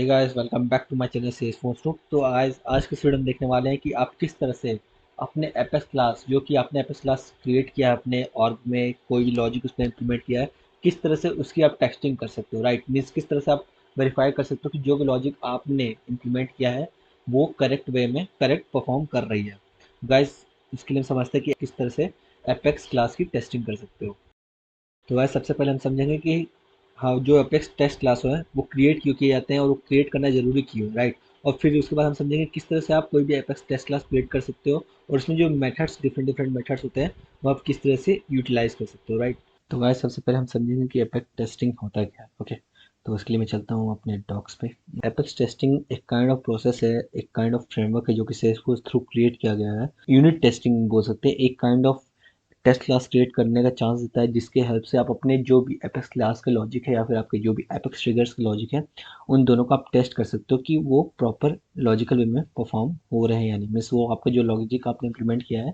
Guys, welcome back to my channel Salesforce group. तो आज के इस वीडियो में देखने वाले हैं कि आप किस तरह से अपने एपेक्स क्लास, जो कि आपने एपेक्स क्लास क्रिएट किया है अपने ऑर्ग में, कोई भी लॉजिक उसमें इंप्लीमेंट किया है, किस तरह से उसकी आप टेस्टिंग कर सकते हो। राइट, मीन्स किस तरह से आप वेरीफाई कर सकते हो कि जो भी लॉजिक आपने इंप्लीमेंट किया है वो करेक्ट वे में करेक्ट परफॉर्म कर रही है। गाइस, इसके लिए हम समझते हैं कि किस तरह से एपेक्स क्लास की टेस्टिंग कर सकते हो। तो वह सबसे पहले हम समझेंगे कि हाँ, जो अपेक्स टेस्ट क्लास है वो क्रिएट क्यों किए जाते हैं और वो क्रिएट करना जरूरी क्यों है। राइट, और फिर उसके बाद हम समझेंगे किस तरह से आप कोई भी अपेक्स टेस्ट क्लास क्रिएट कर सकते हो और उसमें जो मेथड्स, डिफरेंट डिफरेंट मेथड्स होते हैं, वो आप किस तरह से यूटिलाइज कर सकते हो। राइट, तो गाइस सबसे पहले हम समझेंगे कि एपेक्स टेस्टिंग होता क्या है। ओके, तो उसके लिए मैं चलता हूँ अपने डॉक्स पे। एपेक्स टेस्टिंग एक काइंड ऑफ प्रोसेस है, एक काइंड ऑफ फ्रेमवर्क है जो कि सेल्सफोर्स थ्रू क्रिएट किया गया है। यूनिट टेस्टिंग बोल सकते हैं, एक kind of test class create करने का चांस देता है जिसके हेल्प से आप अपने जो भी एपेक्स क्लास के लॉजिक है या फिर आपके जो भी एपेक्स ट्रिगर्स के लॉजिक है, उन दोनों को आप टेस्ट कर सकते हो कि वो प्रॉपर लॉजिकल वे में परफॉर्म हो रहे हैं या नहीं, मीन्स वो आपका जो लॉजिक आपने इंप्लीमेंट किया है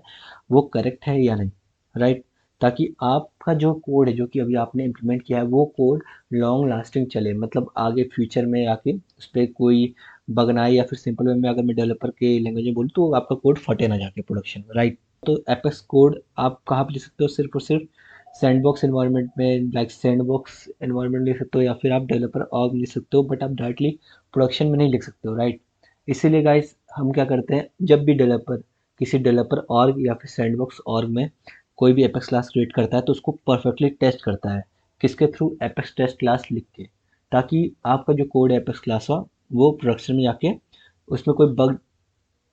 वो करेक्ट है या नहीं। राइट, ताकि आपका जो कोड है जो कि अभी आपने इंप्लीमेंट किया है वो कोड लॉन्ग लास्टिंग चले, मतलब आगे फ्यूचर में आके उस पर कोई बग ना आए, या फिर सिंपल वे में अगर मैं डेवलपर के लैंग्वेज में बोलूँ तो आपका कोड फटे ना जाके प्रोडक्शन में। राइट, तो एपेक्स कोड आप कहाँ पे लिख सकते हो? सिर्फ और सिर्फ सैंडबॉक्स एनवायरनमेंट में, लाइक सैंडबॉक्स एनवायरनमेंट लिख सकते हो, या फिर आप डेवलपर ऑर्ग लिख सकते हो, बट आप डायरेक्टली प्रोडक्शन में नहीं लिख सकते हो। राइट, इसीलिए गाइस हम क्या करते हैं, जब भी डेवलपर किसी डेवलपर ऑर्ग या फिर सैंडबॉक्स ऑर्ग में कोई भी एपेक्स क्लास क्रिएट करता है तो उसको परफेक्टली टेस्ट करता है। किसके थ्रू? एपेक्स टेस्ट क्लास लिख के, ताकि आपका जो कोड है एपेक्स क्लास का वो प्रोडक्शन में जाके उसमें कोई बग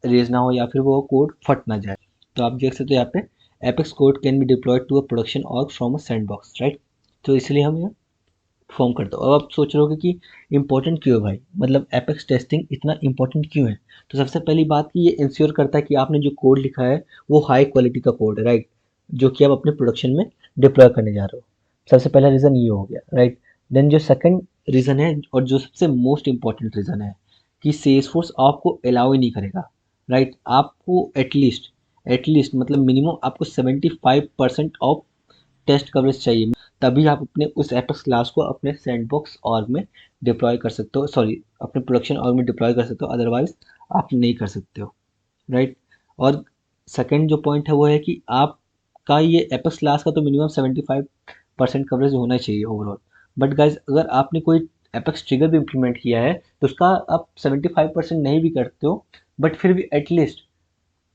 रेज ना हो या फिर वो कोड फट ना जाए। तो आप देख सकते हो यहाँ पे apex code can be deployed to a production org from a sandbox. Right, तो इसलिए हम ये फॉर्म करते हो। अब आप सोच रहे होगे कि इंपॉर्टेंट क्यों है भाई, मतलब एपेक्स टेस्टिंग इतना इंपॉर्टेंट क्यों है? तो सबसे पहली बात कि ये इंश्योर करता है कि आपने जो कोड लिखा है वो हाई क्वालिटी का कोड है। राइट, जो कि आप अपने प्रोडक्शन में डिप्लॉय करने जा रहे हो। सबसे पहला रीज़न ये हो गया। राइट, देन जो सेकंड रीज़न है और जो सबसे मोस्ट इंपॉर्टेंट रीज़न है कि सेल्सफोर्स आपको अलाउ ही नहीं करेगा। राइट, आपको एटलीस्ट मतलब मिनिमम आपको 75% ऑफ टेस्ट कवरेज चाहिए, तभी आप अपने उस एपेक्स क्लास को अपने सैंडबॉक्स ऑर्ग में डिप्लॉय कर सकते हो, सॉरी अपने प्रोडक्शन ऑर्ग में डिप्लॉय कर सकते हो, अदरवाइज आप नहीं कर सकते हो। राइट, और सेकंड जो पॉइंट है वो है कि आपका ये एपेक्स क्लास का तो मिनिमम 75% कवरेज होना चाहिए ओवरऑल। बट गाइज अगर आपने कोई एपेक्स ट्रिगर भी इम्प्लीमेंट किया है तो उसका आप 75% नहीं भी करते हो, बट फिर भी एटलीस्ट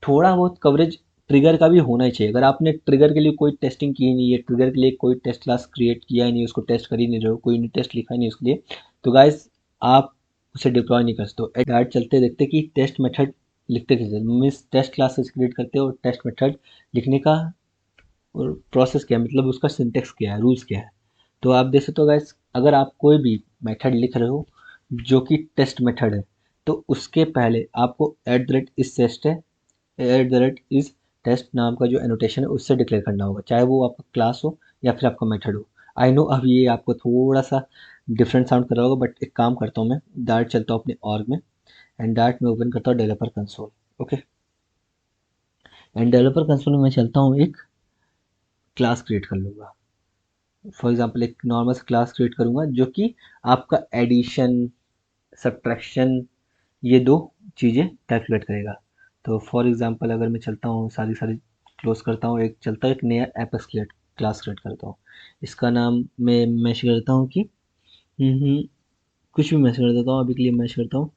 थोड़ा बहुत कवरेज ट्रिगर का भी होना ही चाहिए। अगर आपने ट्रिगर के लिए कोई टेस्टिंग की ही नहीं है, ट्रिगर के लिए कोई टेस्ट क्लास क्रिएट किया ही नहीं, उसको टेस्ट कर ही नहीं रहे हो, कोई यूनिट टेस्ट लिखा ही नहीं उसके लिए, तो गाइस आप उसे डिप्लॉय नहीं कर सकते हो। डायरेक्ट चलते देखते कि टेस्ट मेथड लिखते कैसे, मीन्स टेस्ट क्लासेस क्रिएट करते हो और टेस्ट मेथड लिखने का प्रोसेस क्या है, मतलब उसका सिंटेक्स क्या है, रूल्स क्या है। तो आप देख सकते हो गाइस, अगर आप कोई भी मेथड लिख रहे हो जो कि टेस्ट मेथड है, तो उसके पहले आपको at the rate is test है, at the rate is test नाम का जो एनोटेशन है उससे डिक्लेयर करना होगा, चाहे वो आपका क्लास हो या फिर आपका मेथड हो। आई नो अब ये आपको थोड़ा सा डिफरेंट साउंड कर रहा होगा, बट एक काम करता हूँ, मैं डायरेक्ट चलता हूँ अपने ऑर्ग में एंड डायरेक्ट मैं ओपन करता हूँ developer console. Okay, end developer console में मैं चलता हूँ, एक क्लास क्रिएट कर लूँगा। फॉर एग्जाम्पल एक नॉर्मल सा क्लास क्रिएट करूँगा जो कि आपका एडिशन, सब्ट्रैक्शन, ये दो चीज़ें कैलकुलेट करेगा। तो फॉर एग्जांपल अगर मैं चलता हूँ, सारी सारी क्लोज करता हूँ, एक चलता है एक नया एपेक्स क्लास क्रिएट करता हूँ। इसका नाम मैं मैश करता हूँ कि कुछ भी मैश कर देता हूँ, अभी के लिए मैश करता हूँ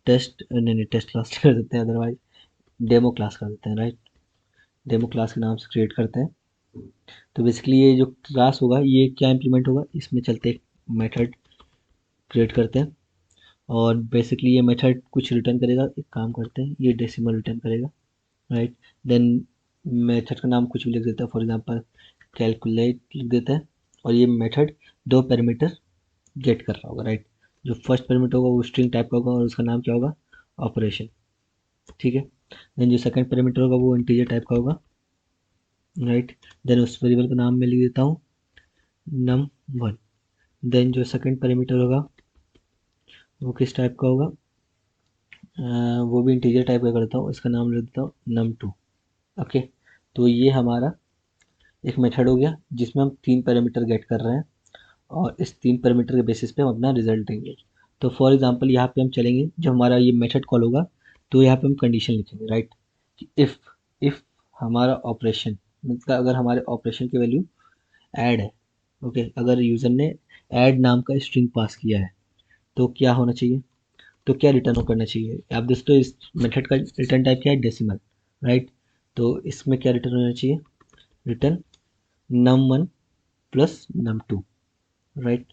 टेस्ट, नहीं टेस्ट क्लास कर देते हैं, अदरवाइज डेमो क्लास कर देते हैं। राइट, डेमो क्लास के नाम से क्रिएट करते हैं। तो बेसिकली ये जो क्लास होगा ये क्या इंप्लीमेंट होगा, इसमें चलते एक मेथड क्रिएट करते हैं और बेसिकली ये मेथड कुछ रिटर्न करेगा। एक काम करते हैं, ये डेसिमल रिटर्न करेगा। राइट, देन मेथड का नाम कुछ भी लिख देता है, फॉर एग्जांपल कैलकुलेट लिख देता है, और ये मेथड दो पैरामीटर गेट कर रहा होगा। राइट, जो फर्स्ट पैरामीटर होगा वो स्ट्रिंग टाइप का होगा और उसका नाम क्या होगा, ऑपरेशन। ठीक है, देन जो सेकंड पैरामीटर होगा वो इंटीजर टाइप का होगा। राइट, देन उस वेरिएबल का नाम मैं लिख देता हूँ num1। देन जो सेकंड पैरामीटर होगा वो किस टाइप का होगा, वो भी इंटीजर टाइप का करता हूँ, इसका नाम लिख देता हूँ num2। ओके, तो ये हमारा एक मेथड हो गया जिसमें हम तीन पैरामीटर गेट कर रहे हैं और इस तीन पैरामीटर के बेसिस पे हम अपना रिजल्ट देंगे। तो फॉर एग्जांपल यहाँ पे हम चलेंगे, जब हमारा ये मेथड कॉल होगा तो यहाँ पे हम कंडीशन लिखेंगे, राइट, कि इफ़ हमारा ऑपरेशन, मतलब अगर हमारे ऑपरेशन की वैल्यू ऐड है, ओके, अगर यूज़र ने ऐड नाम का स्ट्रिंग पास किया है तो क्या होना चाहिए, तो क्या रिटर्न करना चाहिए। आप दोस्तों इस मेथड का रिटर्न टाइप क्या है, डेसिमल, राइट। तो इसमें क्या रिटर्न होना चाहिए, return num1 plus num2, right,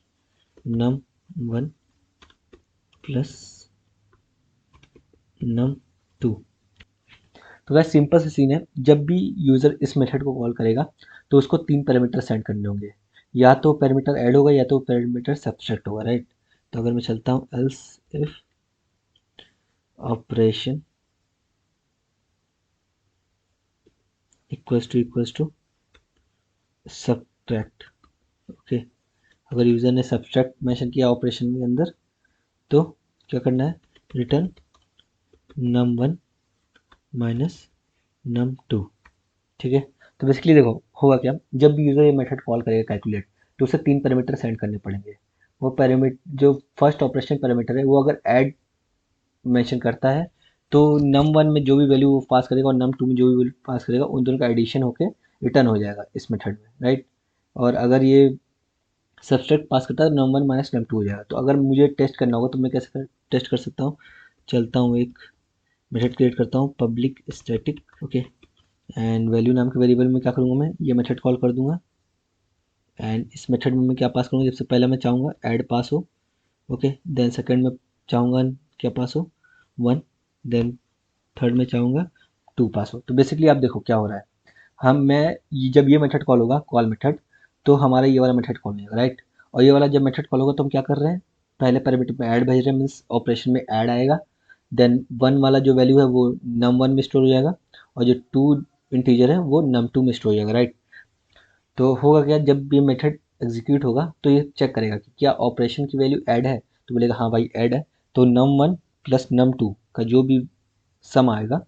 num1 plus num2। तो वह सिंपल सा सीन है, जब भी यूज़र इस मेथड को कॉल करेगा तो उसको तीन पैरामीटर सेंड करने होंगे, या तो पैरामीटर ऐड होगा या तो पैरामीटर सब्सट्रैक्ट होगा, राइट। तो अगर मैं चलता हूँ else if operation equals to subtract, okay, अगर यूज़र ने सब्ट्रैक्ट मेंशन किया ऑपरेशन के अंदर तो क्या करना है, रिटर्न num1 माइनस num2, ठीक है। तो बेसिकली देखो होगा क्या, जब भी यूज़र ये मेथड कॉल करेगा कैलकुलेट, तो उसे तीन पैरामीटर सेंड करने पड़ेंगे। वो पैरामीटर जो फर्स्ट ऑपरेशन पैरामीटर है वो अगर ऐड मेंशन करता है तो num1 में जो भी वैल्यू वो पास करेगा और num2 में जो भी वैल्यू पास करेगा उन दोनों का एडिशन होके रिटर्न हो जाएगा इस मेथड में, राइट। और अगर ये सब्सट्रैक्ट पास करता है तो num1 माइनस num2 हो जाएगा। तो अगर मुझे टेस्ट करना होगा तो मैं कैसे टेस्ट कर सकता हूँ, चलता हूँ एक मेथड क्रिएट करता हूँ public static, okay, and value नाम के वेरिएबल में क्या करूँगा, मैं ये मेथड कॉल कर दूंगा। एंड इस मेथड में मैं क्या पास करूँगा, सबसे पहले मैं चाहूँगा ऐड पास हो, ओके, देन सेकंड में चाहूँगा क्या पास हो, 1, देन थर्ड में चाहूँगा 2 पास हो। तो बेसिकली आप देखो क्या हो रहा है, जब ये मेथड कॉल होगा कॉल मेथड, तो हमारा ये वाला मेथड कॉल होगा, राइट। और ये वाला जब मेथड कॉल होगा तो हम क्या कर रहे हैं, पहले पैरामीटर में ऐड भेज रहे हैं, मीन्स ऑपरेशन में ऐड आएगा, देन 1 वाला जो वैल्यू है वो num1 में स्टोर हो जाएगा और जो 2 इंटीजर है वो num2 में स्टोर हो जाएगा, राइट। तो होगा क्या, जब ये मेथड एग्जीक्यूट होगा तो ये चेक करेगा कि क्या ऑपरेशन की वैल्यू ऐड है, तो बोलेगा हाँ भाई ऐड है, तो num1 प्लस num2 का जो भी सम आएगा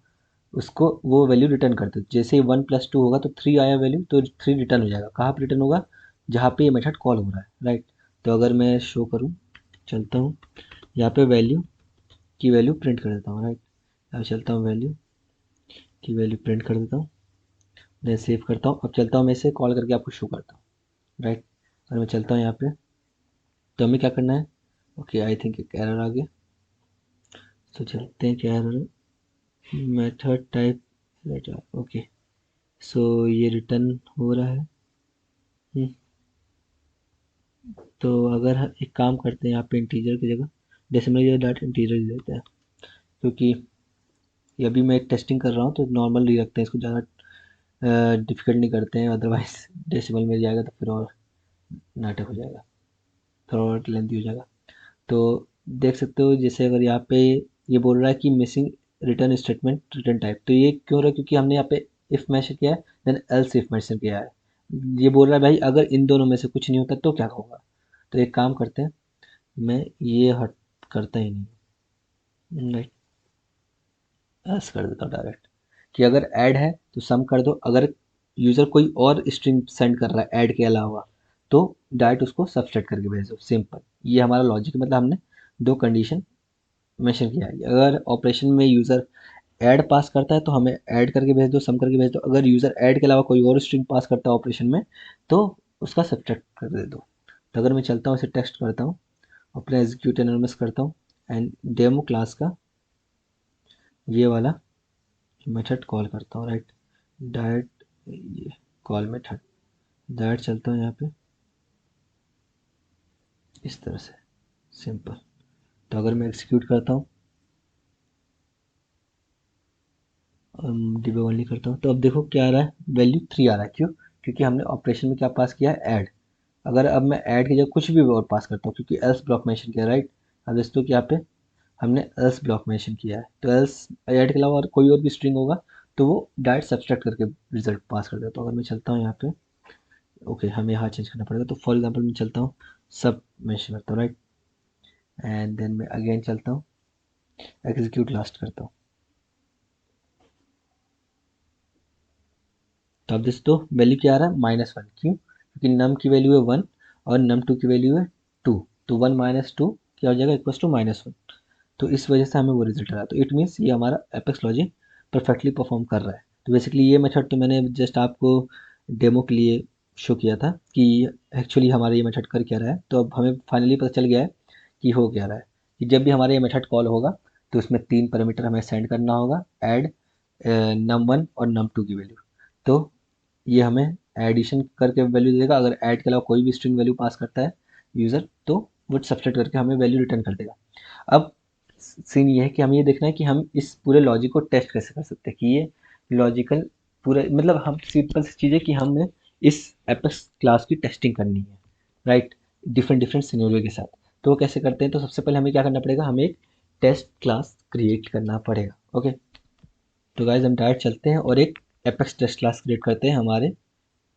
उसको वो वैल्यू रिटर्न कर दो। जैसे ही 1 + 2 होगा तो 3 आया वैल्यू, तो 3 रिटर्न हो जाएगा। कहाँ पे रिटर्न होगा, जहाँ पे ये मेथड कॉल हो रहा है, राइट। तो अगर मैं शो करूँ, चलता हूँ यहाँ पे वैल्यू की वैल्यू प्रिंट कर देता हूँ, राइट। अब चलता हूँ वैल्यू की वैल्यू प्रिंट कर देता हूँ, देन सेव करता हूँ। अब चलता हूँ मैं इसे कॉल करके आपको शो करता हूँ, राइट। और मैं चलता हूँ यहाँ पे, तो हमें क्या करना है, ओके, आई थिंक एक एरर आ गया, तो चलते हैं क्या एरर है, मेथड टाइप, ओके, सो ये रिटर्न हो रहा है। हम्म, तो अगर एक काम करते हैं यहाँ पे इंटीजर की जगह डेसिमल या डॉट इंटीजर दे देते हैं, क्योंकि ये अभी मैं टेस्टिंग कर रहा हूँ तो नॉर्मल ही रखते हैं इसको, ज़्यादा डिफिकल्ट नहीं करते हैं, अदरवाइज डेसिमल में जाएगा तो फिर और नाटक हो जाएगा, थोड़ा और लेंथी हो जाएगा। तो देख सकते हो जैसे अगर यहाँ पे ये बोल रहा है कि missing return statement return type, तो ये क्यों हो रहा है, क्योंकि हमने यहाँ पे इफ मेंशन किया है देन एल्स इफ मेंशन किया है। ये बोल रहा है भाई अगर इन दोनों में से कुछ नहीं होता तो क्या होगा। तो एक काम करते हैं, मैं ये हट करता ही नहीं, राइट, एल्स कर देता हूँ डायरेक्ट, कि अगर ऐड है तो सम कर दो, अगर यूज़र कोई और स्ट्रिंग सेंड कर रहा है ऐड के अलावा तो डायरेक्ट उसको सबसेट करके भेज दो, सिंपल। ये हमारा लॉजिक, मतलब हमने दो कंडीशन मेंशन किया है। अगर ऑपरेशन में यूज़र ऐड पास करता है तो हमें ऐड करके भेज दो, सम करके भेज दो, अगर यूज़र ऐड के अलावा कोई और स्ट्रिंग पास करता है ऑपरेशन में तो उसका सब्ट्रैक्ट कर दे दो। तो अगर मैं चलता हूँ इसे टेस्ट करता हूँ, अपने एग्जीक्यूट एनोनिमस करता हूँ एंड डेमो क्लास का ये वाला मेथड कॉल करता हूँ, राइट, डायरेक्ट ये कॉल मेथड डायरेक्ट चलता हूँ यहाँ पे इस तरह से, सिंपल। तो अगर मैं एग्जीक्यूट करता हूँ, डिबग ओनली करता हूँ, तो अब देखो क्या आ रहा है, वैल्यू 3 आ रहा है, क्यों, क्योंकि हमने ऑपरेशन में क्या पास किया है, ऐड। अगर अब मैं ऐड की जगह कुछ भी और पास करता हूँ, क्योंकि एल्स ब्लॉक मेंशन किया, राइट। अब दोस्तों यहाँ पे हमने एल्स ब्लॉक मेंशन किया है, तो एल्स ऐड के अलावा और कोई और भी स्ट्रिंग होगा तो वो डायरेक्ट सब्सट्रैक्ट करके रिजल्ट पास कर देता है। तो अगर मैं चलता हूँ यहाँ पे, ओके, हमें यहाँ चेंज करना पड़ेगा, तो फॉर एग्जाम्पल मैं चलता हूँ सब मेंशन करता हूँ, राइट, एंड देन मैं अगेन चलता हूँ एग्जीक्यूट लास्ट करता हूँ। तो अब दोस्तों वैल्यू क्या आ रहा है, -1, क्यों, क्योंकि नम की वैल्यू है 1 और num2 की वैल्यू है 2, तो 1 - 2 क्या हो जाएगा, इक्वल्स टू -1। तो इस वजह से हमें वो रिजल्ट आ रहा है। तो इट मीन्स ये हमारा एपेक्स लॉजिक परफेक्टली परफॉर्म कर रहा है। तो बेसिकली ये मेथड तो मैंने जस्ट आपको डेमो के लिए शो किया था कि एक्चुअली हमारा ये मेथड कर क्या रहा है। तो अब हमें फाइनली पता चल गया है कि हो क्या रहा है, कि जब भी हमारा ये मेथड कॉल होगा तो उसमें 3 पैरामीटर हमें सेंड करना होगा, ऐड num1 और num2 की वैल्यू। तो ये हमें एडिशन करके वैल्यू देगा। अगर ऐड के अलावा कोई भी स्ट्रिंग वैल्यू पास करता है यूज़र, तो वो सब्सट्रैक्ट करके हमें वैल्यू रिटर्न कर देगा। अब सीन ये है कि हमें ये देखना है कि हम इस पूरे लॉजिक को टेस्ट कैसे कर सकते हैं, कि ये लॉजिकल पूरे मतलब हम सिंपल सी चीज़ है कि हमें इस एपेक्स क्लास की टेस्टिंग करनी है, राइट, डिफरेंट डिफरेंट सिनेरियो के साथ। तो वो कैसे करते हैं, तो सबसे पहले हमें क्या करना पड़ेगा, हमें एक टेस्ट क्लास क्रिएट करना पड़ेगा। ओके, तो गाइज हम डायरेक्ट चलते हैं और एक एपेक्स टेस्ट क्लास क्रिएट करते हैं हमारे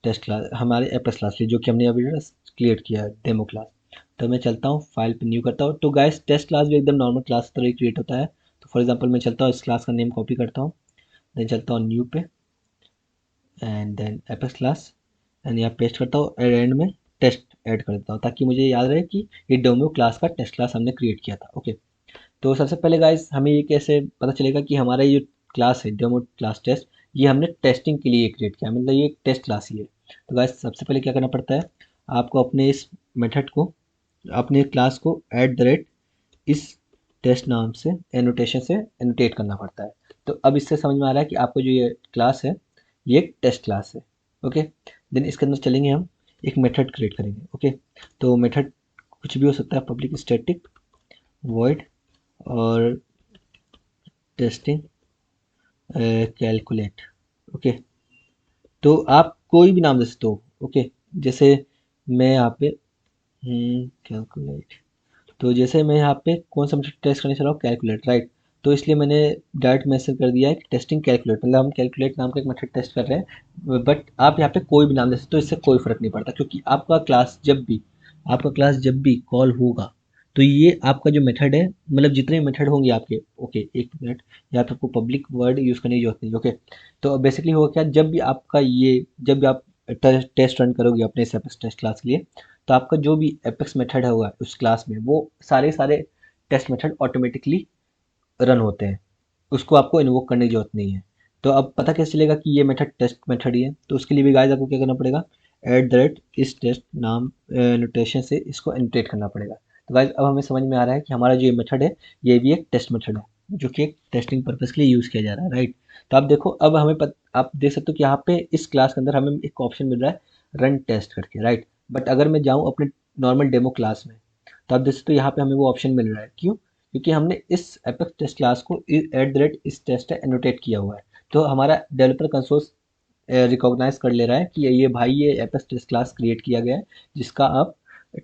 टेस्ट क्लास, हमारे एपेक्स क्लास लिए, जो कि हमने अभी क्रिएट किया है डेमो क्लास। तो मैं चलता हूँ फाइल पे न्यू करता हूँ। तो गाइस टेस्ट क्लास भी एकदम नॉर्मल क्लास की तरह ही क्रिएट होता है। तो फॉर एग्जांपल मैं चलता हूँ, इस क्लास का नेम कॉपी करता हूँ, देन चलता हूँ न्यू पे and then apex class and यहाँ पेस्ट करता हूँ, एंड में टेस्ट ऐड कर देता हूँ ताकि मुझे याद रहे कि ये डेमो क्लास का टेस्ट क्लास हमने क्रिएट किया था। ओके, तो सबसे पहले गाइस हमें ये कैसे पता चलेगा कि हमारा ये क्लास है डेमो क्लास टेस्ट, ये हमने टेस्टिंग के लिए क्रिएट किया, मतलब ये एक टेस्ट क्लास ही है। तो गाइस सबसे पहले क्या करना पड़ता है, आपको अपने इस मेथड को, अपने क्लास को at the rate is test नाम से एनोटेशन से एनोटेट करना पड़ता है। तो अब इससे समझ में आ रहा है कि आपको जो ये क्लास है ये एक टेस्ट क्लास है। ओके, देन इसके अंदर चलेंगे, हम एक मेथड क्रिएट करेंगे। ओके, तो मेथड कुछ भी हो सकता है, पब्लिक स्टैटिक वॉइड और टेस्टिंग कैलकुलेट। ओके, तो आप कोई भी नाम दे सकते हो। ओके, जैसे मैं यहाँ पे कैलकुलेट, तो जैसे मैं यहाँ पे कौन सा मेथड टेस्ट करने चला हूँ, कैलकुलेट, राइट। तो इसलिए मैंने डायरेक्ट मैसेज कर दिया है कि टेस्टिंग कैलकुलेट, मतलब हम कैलकुलेट नाम का एक मेथड टेस्ट कर रहे हैं। बट आप यहाँ पे कोई भी नाम दे सकते हो, इससे कोई फर्क नहीं पड़ता, क्योंकि आपका क्लास जब भी कॉल होगा तो ये आपका जो मेथड है, मतलब जितने मेथड होंगे आपके। ओके, एक मिनट, यहाँ पे आपको पब्लिक वर्ड यूज़ करने की जरूरत नहीं। ओके, तो बेसिकली होगा क्या, जब भी आप टेस्ट रन करोगे अपने इस टेस्ट क्लास के लिए, तो आपका जो भी एपेक्स मेथड होगा उस क्लास में, वो सारे सारे टेस्ट मेथड ऑटोमेटिकली रन होते हैं, उसको आपको इन्वोक करने की जरूरत नहीं है। तो अब पता कैसे चलेगा कि ये मेथड टेस्ट मेथड ही है, तो उसके लिए भी गाइस आपको क्या करना पड़ेगा, eight the rate is test नाम नोटेशन से इसको एनोटेट करना पड़ेगा। तो गाइस अब हमें समझ में आ रहा है कि हमारा जो ये मेथड है ये भी एक टेस्ट मेथड है, जो कि एक टेस्टिंग पर्पज के लिए यूज़ किया जा रहा है, राइट। तो आप देखो, अब आप देख सकते हो कि यहाँ पे इस क्लास के अंदर हमें एक ऑप्शन मिल रहा है रन टेस्ट करके, राइट। बट अगर मैं जाऊँ अपने नॉर्मल डेमो क्लास में, तो आप देख सकते हो यहाँ पे हमें वो ऑप्शन मिल रहा है, क्यों, क्योंकि हमने इस एपेक्स टेस्ट क्लास को at the rate is test है एनोटेट किया हुआ है। तो हमारा डेवलपर कंसोल रिकॉग्नाइज कर ले रहा है कि ये भाई ये एपेक्स टेस्ट क्लास क्रिएट किया गया है, जिसका आप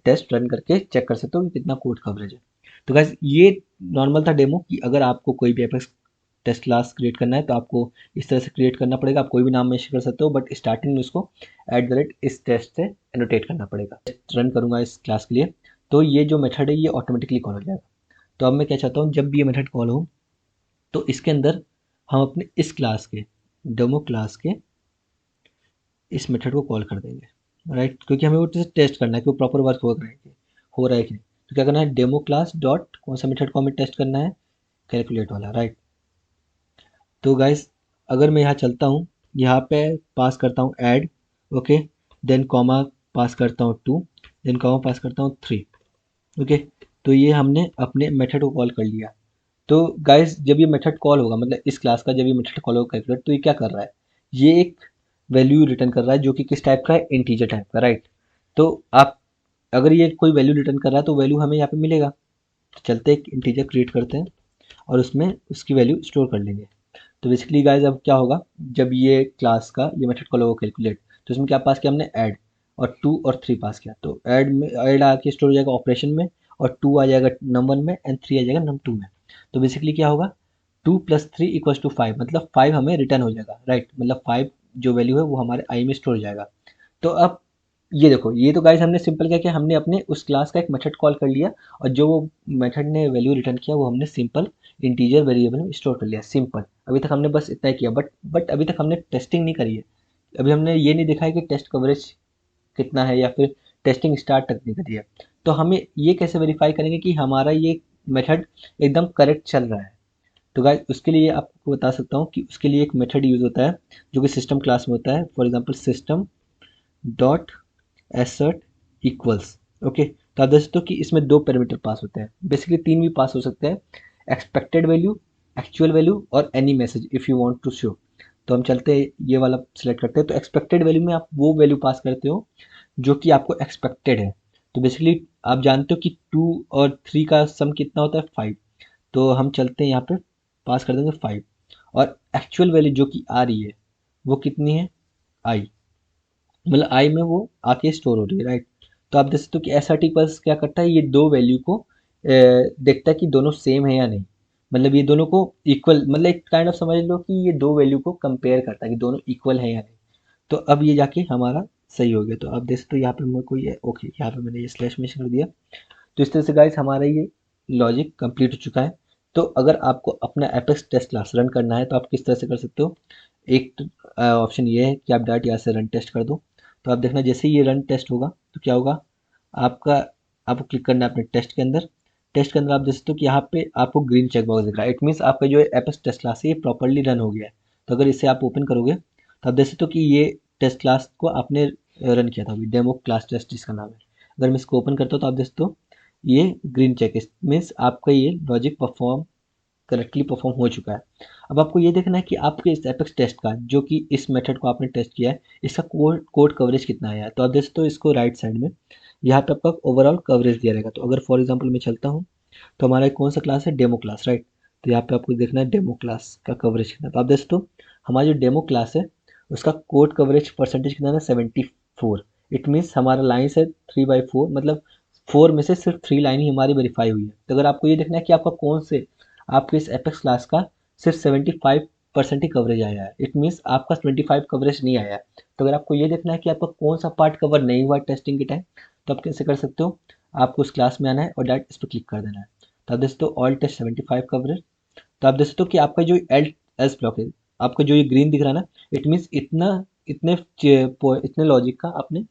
टेस्ट रन करके चेक कर सकते हो कि कितना कोड कवरेज है। तो गाइस ये नॉर्मल था डेमो, कि अगर आपको कोई भी एपेक्स टेस्ट क्लास क्रिएट करना है तो आपको इस तरह से क्रिएट करना पड़ेगा। आप कोई भी नाम मेंशन कर सकते हो, बट स्टार्टिंग में उसको eight the rate is test से एनोटेट करना पड़ेगा। रन करूंगा इस क्लास के लिए, तो ये जो मेथड है ये ऑटोमेटिकली कॉल हो जाएगा। तो अब मैं क्या चाहता हूँ, जब भी ये मेथड कॉल हो तो इसके अंदर हम अपने इस क्लास के, डेमो क्लास के इस मेथड को कॉल कर देंगे, राइट, क्योंकि हमें वो टेस्ट करना है कि वो प्रॉपर वर्क हो रहा है कि नहीं। तो क्या करना है, डेमो क्लास डॉट कौन सा मेथड को हमें टेस्ट करना है, कैलकुलेट वाला, राइट। तो गाइस अगर मैं यहाँ चलता हूँ, यहाँ पे पास करता हूँ ऐड, ओके, देन कॉमा पास करता हूँ 2, देन कॉमा पास करता हूँ 3। ओके, तो ये हमने अपने मेथड को कॉल कर लिया। तो गाइस जब ये मेथड कॉल होगा, मतलब इस क्लास का जब ये मेथड कॉल होगा कैलकुलेट, तो ये क्या कर रहा है, ये एक वैल्यू रिटर्न कर रहा है जो कि किस टाइप का है, इंटीजर टाइप का, राइट। तो आप अगर ये कोई वैल्यू रिटर्न कर रहा है तो वैल्यू हमें यहाँ पे मिलेगा। तो चलते एक इंटीजर क्रिएट करते हैं और उसमें उसकी वैल्यू स्टोर कर लेंगे। तो बेसिकली गाइस अब क्या होगा, जब ये क्लास का ये मेथड कॉल होगा कैलकुलेट, तो इसमें क्या पास किया हमने, ऐड, और 2 और 3 पास किया। तो ऐड आके स्टोर हो जाएगा ऑपरेशन में, और 2 आ जाएगा नम1 में एंड 3 आ जाएगा नम2 में। तो बेसिकली क्या होगा, 2 + 3 = 5, मतलब 5 हमें रिटर्न हो जाएगा, राइट, मतलब 5 जो वैल्यू है वो हमारे आई में स्टोर हो जाएगा। तो अब ये देखो, ये तो गाइस हमने सिंपल क्या किया, हमने अपने उस क्लास का एक मेथड कॉल कर लिया, और जो वो मेथड ने वैल्यू रिटर्न किया वो हमने सिंपल इंटीजर वेरिएबल में स्टोर कर लिया, सिंपल। अभी तक हमने बस इतना ही किया, बट अभी तक हमने टेस्टिंग नहीं करी है। अभी हमने ये नहीं देखा है कि टेस्ट कवरेज कितना है, या फिर टेस्टिंग स्टार्ट तक नहीं करी है। तो हमें ये कैसे वेरीफाई करेंगे कि हमारा ये मेथड एकदम करेक्ट चल रहा है? तो गाइस उसके लिए आपको बता सकता हूँ कि उसके लिए एक मेथड यूज़ होता है जो कि सिस्टम क्लास में होता है। For example system dot एसर्ट equals. Okay, तो आप देख सकते हो कि इसमें दो पैरामीटर पास होते हैं, बेसिकली तीन भी पास हो सकते हैं, एक्सपेक्टेड वैल्यू, एक्चुअल वैल्यू और any message if you want to show. तो हम चलते हैं ये वाला सिलेक्ट करते हैं। तो एक्सपेक्टेड वैल्यू में आप वो वैल्यू पास करते हो जो कि आपको एक्सपेक्टेड है। तो बेसिकली आप जानते हो कि 2 और 3 का सम कितना होता है, 5। तो हम चलते हैं यहाँ पे पास कर देंगे 5। और एक्चुअल वैल्यू जो कि आ रही है वो कितनी है, आई, मतलब आई में वो आके स्टोर हो रही है, राइट। तो आप देख सकते हो कि एस आर टी बस क्या करता है, ये दो वैल्यू को देखता है कि दोनों सेम है या नहीं, मतलब ये दोनों को इक्वल, मतलब एक काइंड ऑफ समझ लो कि ये दो वैल्यू को कंपेयर करता है कि दोनों इक्वल है या नहीं। तो अब ये जाके हमारा सही हो गया। तो आप देख सकते हो यहाँ पे मेरे को ये ओके, यहाँ पे मैंने ये स्लैश मेंशन कर दिया। तो इस तरह से गाइस हमारा ये लॉजिक कंप्लीट हो चुका है। तो अगर आपको अपना एपेक्स टेस्ट क्लास रन करना है तो आप किस तरह से कर सकते हो? एक तो ऑप्शन ये है कि आप डायरेक्ट यहाँ से रन टेस्ट कर दो। तो आप देखना जैसे ही ये रन टेस्ट होगा तो क्या होगा, आपका आपको क्लिक करना है अपने टेस्ट के अंदर। टेस्ट के अंदर आप देख सकते हो कि यहाँ पे आपको ग्रीन चेक बॉक्स दिख रहा है, इट मीन्स आपका जो एपेक्स टेस्ट क्लास है ये प्रॉपरली रन हो गया है। तो अगर इसे आप ओपन करोगे तो आप देख सकते हो कि ये टेस्ट क्लास को आपने रन किया था, अभी डेमो क्लास टेस्ट जिसका नाम है। अगर मैं इसको ओपन करता हूँ तो आप देख सकते हो ये ग्रीन चेक मीन्स आपका ये लॉजिक परफॉर्म करेक्टली परफॉर्म हो चुका है। अब आपको ये देखना है कि आपके इस एपेक्स टेस्ट का जो कि इस मेथड को आपने टेस्ट किया है इसका कोड कोड कवरेज कितना आया है। तो आप देख सकते हो इसको राइट साइड में यहाँ पे आपका ओवरऑल कवरेज दिया रहेगा। तो अगर फॉर एग्जांपल मैं चलता हूँ तो हमारा कौन सा क्लास है, डेमो क्लास, राइट। तो यहाँ पे आपको देखना है डेमो क्लास का कवरेज कितना। तो आप देख सकते हो हमारा जो डेमो क्लास है उसका कोड कवरेज परसेंटेज कितना है, 74। इट मीन्स हमारा लाइन्स है 3/4, मतलब 4 में से सिर्फ 3 लाइन ही हमारी वेरीफाई हुई है। तो अगर आपको ये देखना है कि आपका कौन से आपके इस एपेक्स क्लास का सिर्फ 75% ही कवरेज आया है, इट मीन्स आपका 25 कवरेज नहीं आया है। तो अगर आपको ये देखना है कि आपका कौन सा पार्ट कवर नहीं हुआ टेस्टिंग के टाइम, तो आप कैसे कर सकते हो, आपको उस क्लास में आना है और डायरेक्ट इस पर क्लिक कर देना है। तो आप देख सकते हो ऑल टेस्ट 75 कवरेज। तो आप देख सकते हो कि आपका जो एल एल्स ब्लॉक है, आपका जो ये ग्रीन दिख रहा है ना, इट मीन्स इतने लॉजिक का आपने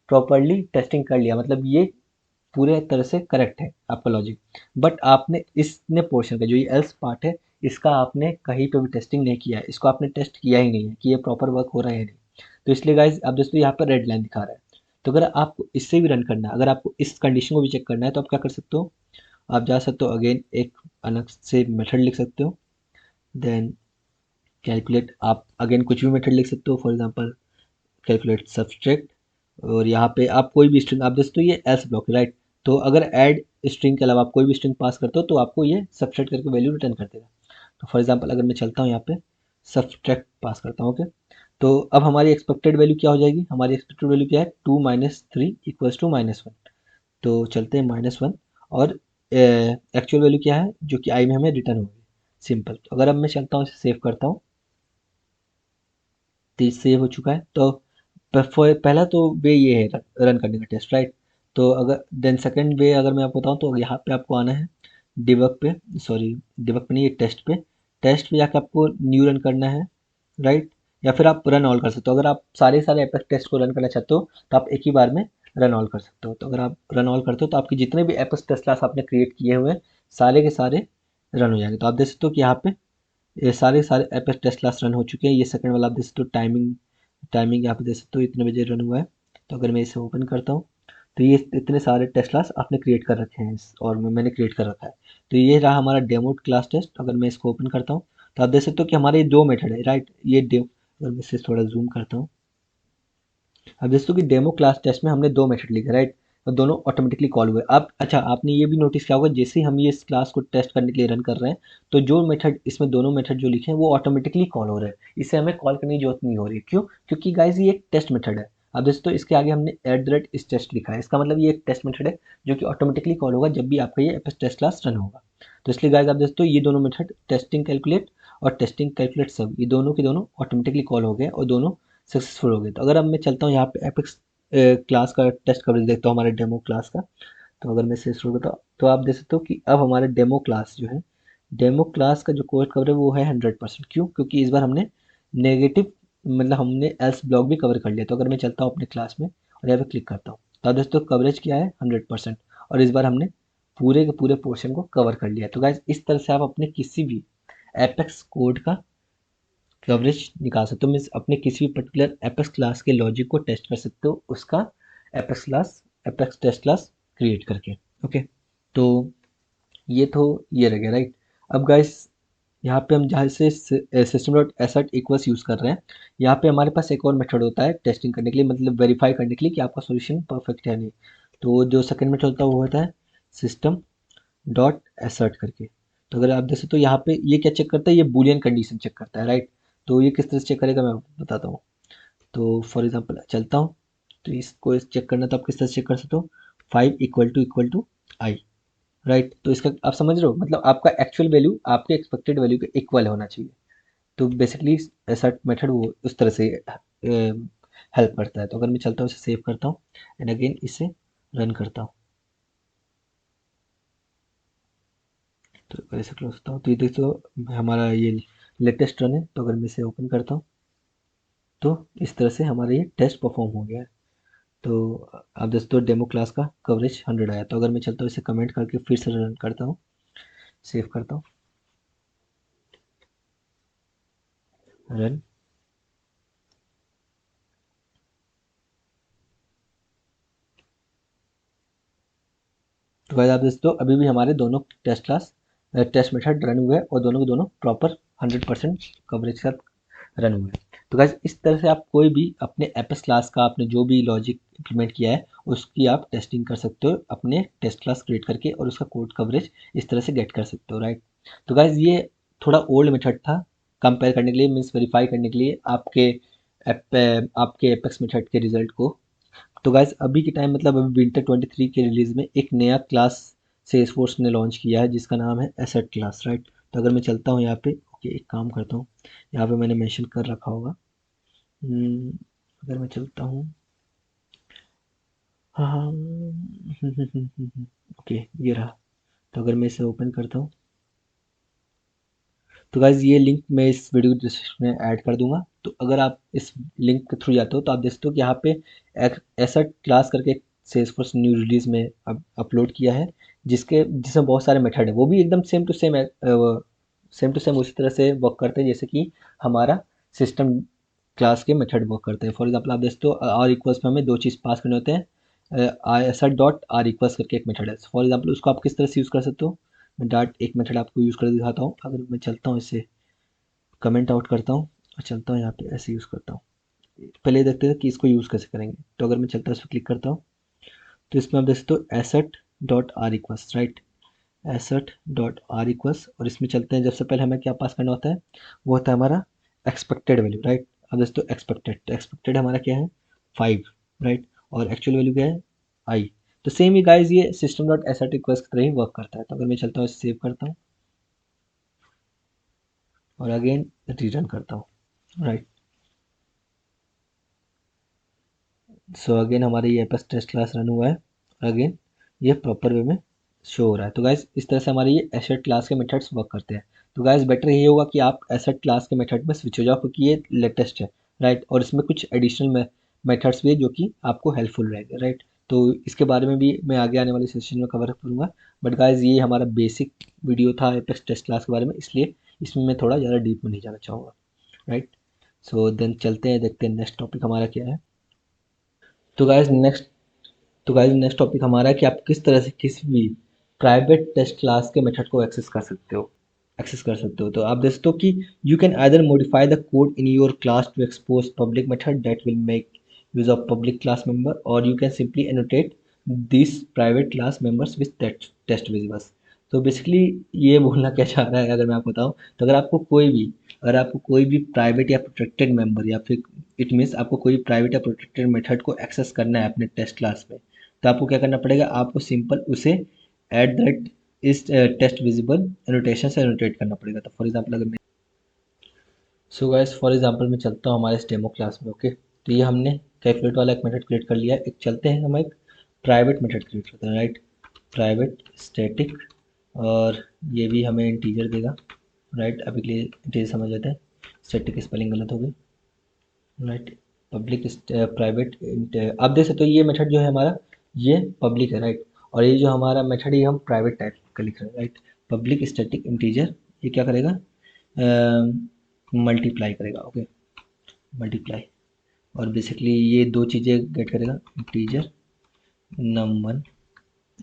प्रॉपरली टेस्टिंग कर लिया, मतलब ये पूरे तरह से करेक्ट है आपका लॉजिक। बट आपने इसने पोर्शन का जो ये एल्स पार्ट है इसका आपने कहीं पे भी टेस्टिंग नहीं किया है, इसको आपने टेस्ट किया ही नहीं है कि ये प्रॉपर वर्क हो रहा है या नहीं। तो इसलिए गाइज आप दोस्तों यहाँ पर रेड लाइन दिखा रहा है। तो अगर आपको इससे भी रन करना है, अगर आपको इस कंडीशन को भी चेक करना है तो आप क्या कर सकते हो, आप जा सकते हो अगेन एक अलग से मेथड लिख सकते हो, देन कैलकुलेट, आप अगेन कुछ भी मेथड लिख सकते हो, फॉर एग्जांपल कैलकुलेट सब्सट्रैक्ट। और यहाँ पे आप कोई भी स्ट्रिंग, आप दोस्तों ये एल्स ब्लॉक है, राइट। तो अगर ऐड स्ट्रिंग के अलावा आप कोई भी स्ट्रिंग पास करते हो तो आपको ये सब्सट्रैक्ट करके वैल्यू रिटर्न कर देगा। तो फॉर एग्जांपल अगर मैं चलता हूँ यहाँ पे सब्सट्रैक्ट पास करता हूँ, ओके। तो अब हमारी एक्सपेक्टेड वैल्यू क्या हो जाएगी, हमारी एक्सपेक्टेड वैल्यू क्या है, 2 - 3 इक्वल्स टू -1। तो चलते हैं -1। और एक्चुअल वैल्यू क्या है जो कि आई में हमें रिटर्न होगी, सिंपल। तो अगर अब मैं चलता हूँ इसे सेव करता हूँ तो सेव हो चुका है। तो पहला तो वे ये है रन करने का टेस्ट, राइट। तो अगर देन सेकंड वे अगर मैं आपको बताऊँ तो यहाँ पे आपको आना है डिबग पे, सॉरी डिबग पे नहीं, ये टेस्ट पे जाकर आपको न्यू रन करना है, राइट। या फिर आप रन ऑल कर सकते हो, अगर आप सारे एपेक्स टेस्ट को रन करना चाहते हो तो आप एक ही बार में रन ऑल कर सकते हो। तो अगर आप रन ऑल करते हो तो आपके जितने भी एपेक्स टेस्ट क्लास आपने क्रिएट किए हुए हैं सारे के सारे रन हो जाएंगे। तो आप देख सकते हो कि यहाँ पे ये सारे एपेक्स टेस्ट क्लास रन हो चुके हैं। ये सेकंड वाला आप देख सकते हो, टाइमिंग यहाँ पे देख सकते हो इतने बजे रन हुआ है। तो अगर मैं इसे ओपन करता हूँ तो ये इतने सारे टेस्ट क्लास आपने क्रिएट कर रखे हैं और मैंने क्रिएट कर रखा है। तो ये रहा हमारा डेमो क्लास टेस्ट। अगर मैं इसको ओपन करता हूँ तो आप देख सकते हो कि हमारे दो मेथड है, राइट। ये डेमो, अगर मैं इसे थोड़ा जूम करता हूँ, अब दोस्तों कि डेमो क्लास टेस्ट में हमने दो मेथड लिखे, राइट। और दोनों ऑटोमेटिकली कॉल हुए। अब अच्छा, आपने ये भी नोटिस किया होगा जैसे ही हम ये इस क्लास को टेस्ट करने के लिए रन कर रहे हैं तो जो मेथड इसमें दोनों मेथड जो लिखे हैं वो ऑटोमेटिकली कॉल हो रहे हैं, इसे हमें कॉल करने की जरूरत नहीं हो रही। क्यों? क्योंकि गाइज ये एक टेस्ट मेथड है। अब दोस्तों इसके आगे हमने @ इस टेस्ट लिखा है, इसका मतलब ये एक टेस्ट मेथड है जो कि ऑटोमेटिकली कॉल होगा जब भी आपका ये टेस्ट क्लास रन होगा। तो इसलिए गाइज आप दोस्तों ये दोनों मेथड टेस्टिंग कैलकुलेट और टेस्टिंग कैलकुलेट सब, ये दोनों के दोनों ऑटोमेटिकली कॉल हो गए और दोनों सक्सेसफुल हो गए। तो अगर अब मैं चलता हूँ यहाँ पे एपेक्स क्लास का टेस्ट कवरेज देखता हूँ हमारे डेमो क्लास का। तो अगर मैं इसे शुरू करता हूँ तो आप देख सकते हो कि अब हमारे डेमो क्लास जो है, डेमो क्लास का जो कोड कवरेज वो है 100%। क्यों? क्योंकि इस बार हमने नेगेटिव, मतलब हमने एल्स ब्लॉक भी कवर कर लिया। तो अगर मैं चलता हूँ अपने क्लास में और यहाँ पे क्लिक करता हूँ तो अब दोस्तों कवरेज क्या है 100%, और इस बार हमने पूरे के पूरे पोर्शन को कवर कर लिया। तो गाइज इस तरह से आप अपने किसी भी एपेक्स कोड का कवरेज निकाल सकते हो, मीन्स अपने किसी भी पर्टिकुलर एपेक्स क्लास के लॉजिक को टेस्ट कर सकते हो उसका एपेक्स टेस्ट क्लास क्रिएट करके। ओके, तो ये तो ये रह गया राइट। अब गाइस यहाँ पे हम जहाँ से सिस्टम डॉट एसर्ट इक्वल्स यूज़ कर रहे हैं, यहाँ पे हमारे पास एक और मेथड होता है टेस्टिंग करने के लिए, मतलब वेरीफाई करने के लिए कि आपका सॉल्यूशन परफेक्ट है नहीं। तो जो सेकंड मेथड होता है वो होता है सिस्टम डॉट एसर्ट करके। तो अगर आप जैसे, तो यहाँ पे ये क्या चेक करता है, ये बूलियन कंडीशन चेक करता है राइट। तो ये किस तरह से चेक करेगा मैं बताता हूँ। तो फॉर एग्जांपल चलता हूँ, तो इसको चेक करना तो आप किस तरह से चेक कर सकते हो, 5 इक्वल टू आई राइट। तो इसका आप समझ रहे हो, मतलब आपका एक्चुअल वैल्यू आपके एक्सपेक्टेड वैल्यू के इक्वल होना चाहिए। तो बेसिकली ऐसा मेथड वो उस तरह से हेल्प करता है। तो अगर मैं चलता हूँ इसे सेव करता हूँ एंड अगेन इसे रन करता हूँ, तो अगर इसे क्लोज करता हूँ तो ये देखो हमारा ये लेटेस्ट रन है। तो अगर मैं इसे ओपन करता हूँ तो इस तरह से हमारा ये टेस्ट परफॉर्म हो गया है। तो आप दोस्तों डेमो क्लास का कवरेज 100 आया। तो अगर मैं चलता हूँ इसे कमेंट करके फिर से रन करता हूँ, सेव करता हूँ, रन। तो गाइस आप दोस्तों अभी भी हमारे दोनों टेस्ट मेथड रन हुए हैं और दोनों के दोनों प्रॉपर 100% कवरेज के साथ रन हुए हैं। तो गाइस इस तरह से आप कोई भी अपने एपस क्लास का आपने जो भी लॉजिक इंप्लीमेंट किया है उसकी आप टेस्टिंग कर सकते हो अपने टेस्ट क्लास क्रिएट करके, और उसका कोड कवरेज इस तरह से गेट कर सकते हो राइट। तो गाइस ये थोड़ा ओल्ड मेथड था कंपेयर करने के लिए, मीन्स वेरीफाई करने के लिए आपके एपेक्स मेथड के रिजल्ट को। तो गाइस अभी के टाइम, मतलब अभी विंटर 23 के रिलीज में एक नया क्लास सेल्सफोर्स ने लॉन्च किया है जिसका नाम है एसेट क्लास राइट। तो अगर मैं चलता हूँ यहाँ पे, ओके एक काम करता हूँ, यहाँ पे मैंने मेंशन कर रखा होगा। हम्म, अगर मैं चलता हूँ, हाँ ओके ये रहा। तो अगर मैं इसे ओपन करता हूँ, तो गाइज ये लिंक मैं इस वीडियो डिस्क्रिप्शन में ऐड कर दूंगा। तो अगर आप इस लिंक के थ्रू जाते हो तो आप देख सकते हो कि यहाँ पे एक ऐसा क्लास करके सेल्सफोर्स न्यू रिलीज में अपलोड किया है, जिसमें बहुत सारे मेथड है, वो भी एकदम सेम टू सेम उसी तरह से वर्क करते हैं जैसे कि हमारा सिस्टम क्लास के मेथड वर्क करते हैं। फॉर एग्जाम्पल आप देख सकते हो आर इक्वल्स में हमें दो चीज़ पास करने होते हैं, I S dot are equals करके एक मेथड है। फॉर एग्जाम्पल उसको आप किस तरह से यूज़ कर सकते हो, मैं डाट एक मेथड आपको यूज़ कर दिखाता हूँ। अगर मैं चलता हूँ इसे कमेंट आउट करता हूँ और चलता हूँ यहाँ पे ऐसे यूज़ करता हूँ, पहले ये देखते हैं कि इसको यूज़ कैसे करेंगे। तो अगर मैं चलता हूँ इस पर क्लिक करता हूँ, तो इसमें आप देख सकते हो asset dot are equals right, asset dot are equals, और इसमें चलते हैं। सबसे पहले हमें क्या पास करना होता है, वो होता है हमारा एक्सपेक्टेड वैल्यू राइट। अब दोस्तों एक्सपेक्टेड, तो एक्सपेक्टेड हमारा क्या है 5 राइट, और एक्चुअल वैल्यू क्या है आई। तो सेम ही गाइज ये सिस्टम डॉट एसेट इक्वल्स की तरह ही वर्क करता है। तो अगर मैं चलता हूँ इसे सेव करता हूँ और अगेन रिटर्न करता हूँ राइट। सो अगेन हमारे ये एपस टेस्ट क्लास रन हुआ है, और अगेन ये प्रॉपर वे में शो हो रहा है। तो गाइज इस तरह से हमारे ये एसेट क्लास के मेथड्स वर्क करते हैं। तो गाइज बेटर ये होगा कि आप एसेट क्लास के मेथड में स्विच हो जाओ क्योंकि ये लेटेस्ट है राइट, और इसमें कुछ एडिशनल मेथड्स भी है जो कि आपको हेल्पफुल रहेगा राइट। तो इसके बारे में भी मैं आगे आने वाले सेशन में कवर करूँगा। बट गाइज ये हमारा बेसिक वीडियो था एपेक्स टेस्ट क्लास के बारे में, इसलिए इसमें मैं थोड़ा ज़्यादा डीप में नहीं जाना चाहूँगा राइट। सो देन चलते हैं, देखते हैं नेक्स्ट टॉपिक हमारा क्या है। तो गाइज नेक्स्ट तो गाइस नेक्स्ट टॉपिक हमारा है कि आप किस तरह से किसी भी प्राइवेट टेस्ट क्लास के मेथड को एक्सेस कर सकते हो। तो आप देख सकते हो कि you can either modify the code in your class to expose public method that will make use of public class member, और you can simply annotate this private class members with test variables. तो basically ये बोलना क्या चाह रहा है अगर मैं आपको बताऊं, तो अगर आपको कोई भी प्राइवेट या प्रोटेक्टेड मेंबर, या फिर इट मीन्स आपको कोई प्राइवेट या प्रोटेक्टेड मेथड को एक्सेस करना है अपने टेस्ट क्लास में, तो आपको क्या करना पड़ेगा, आपको सिंपल उसे eight the rate is test visible annotation से एनोटेट करना पड़ेगा। तो फॉर एग्जांपल अगर मैं, सो गाइस फॉर एग्जांपल मैं चलता हूँ हमारे इस डेमो क्लास में। ओके, तो ये हमने कैलकुलेट वाला एक मेथड क्रिएट कर लिया है। एक चलते हैं हम एक प्राइवेट मेथड क्रिएट करते हैं राइट, प्राइवेट स्टैटिक, और ये भी हमें इंटीजर देगा राइट। अभी के लिए इंटीजर समझ लेते हैं, स्टैटिक की स्पेलिंग गलत हो गई राइट। पब्लिक प्राइवेट आप देख सकते हो ये मेथड जो है हमारा ये पब्लिक है, राइट। और ये जो हमारा मेथड ये हम प्राइवेट टाइप का लिख रहे हैं, राइट। पब्लिक स्टैटिक इंटीजर ये क्या करेगा, मल्टीप्लाई करेगा, ओके, मल्टीप्लाई। और बेसिकली ये दो चीज़ें गेट करेगा, integer num1,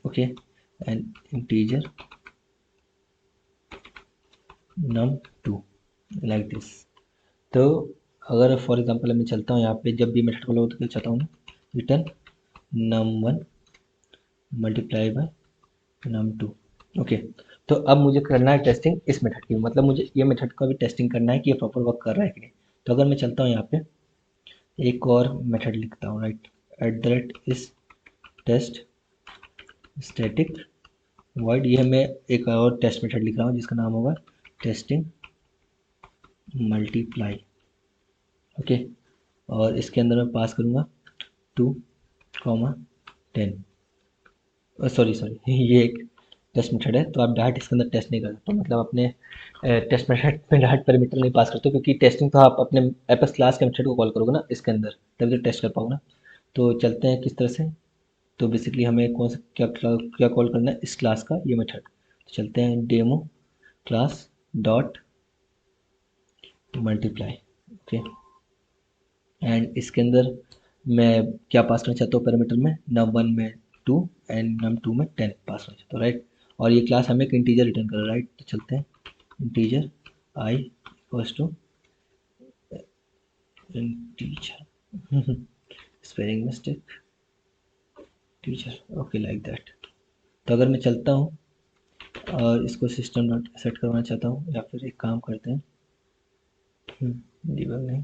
okay, and integer num2, like this. तो अगर फॉर एग्जांपल मैं चलता हूँ यहाँ पे, जब भी मेथड कॉल हो तो क्या चाहता हूँ मैं, return num1 multiply by num2, okay. तो अब मुझे करना है टेस्टिंग इस मेथड की, मतलब मुझे ये मेथड का भी टेस्टिंग करना है कि ये प्रॉपर वर्क कर रहा है कि नहीं। तो अगर मैं चलता हूँ यहाँ पे एक और मेथड लिखता हूँ, right, eight the rate is test static void, ये मैं एक और टेस्ट मेथड लिख रहा हूँ जिसका नाम होगा टेस्टिंग मल्टीप्लाई, ओके। और इसके अंदर मैं पास करूँगा 2, 10, सॉरी सॉरी ये एक टेस्ट मेथड है, तो आप डायरेक्ट इसके अंदर टेस्ट नहीं कर सकते, मतलब अपने टेस्ट मेथड में डायरेक्ट पैरामीटर नहीं पास करते, क्योंकि टेस्टिंग तो आप अपने एपस क्लास के मेथड को कॉल करोगे ना इसके अंदर, तभी तो टेस्ट कर पाओगे ना। तो चलते हैं किस तरह से। तो बेसिकली हमें कौन सा क्या कॉल करना है इस क्लास का, ये मेथड। तो चलते हैं demo class dot multiply, okay. And इसके अंदर मैं क्या पास करना चाहता हूँ पैरामीटर में, num1 में 2 एंड num2 में 10 पास करना चाहता हूँ, राइट। और ये क्लास हमें एक इंटीजर रिटर्न कर रहा है, राइट। तो चलते हैं integer I equals to integer spelling mistake teacher, okay, like that. तो अगर मैं चलता हूँ और इसको सिस्टम डॉट सेट करवाना चाहता हूँ, या फिर एक काम करते हैं, डिबग नहीं,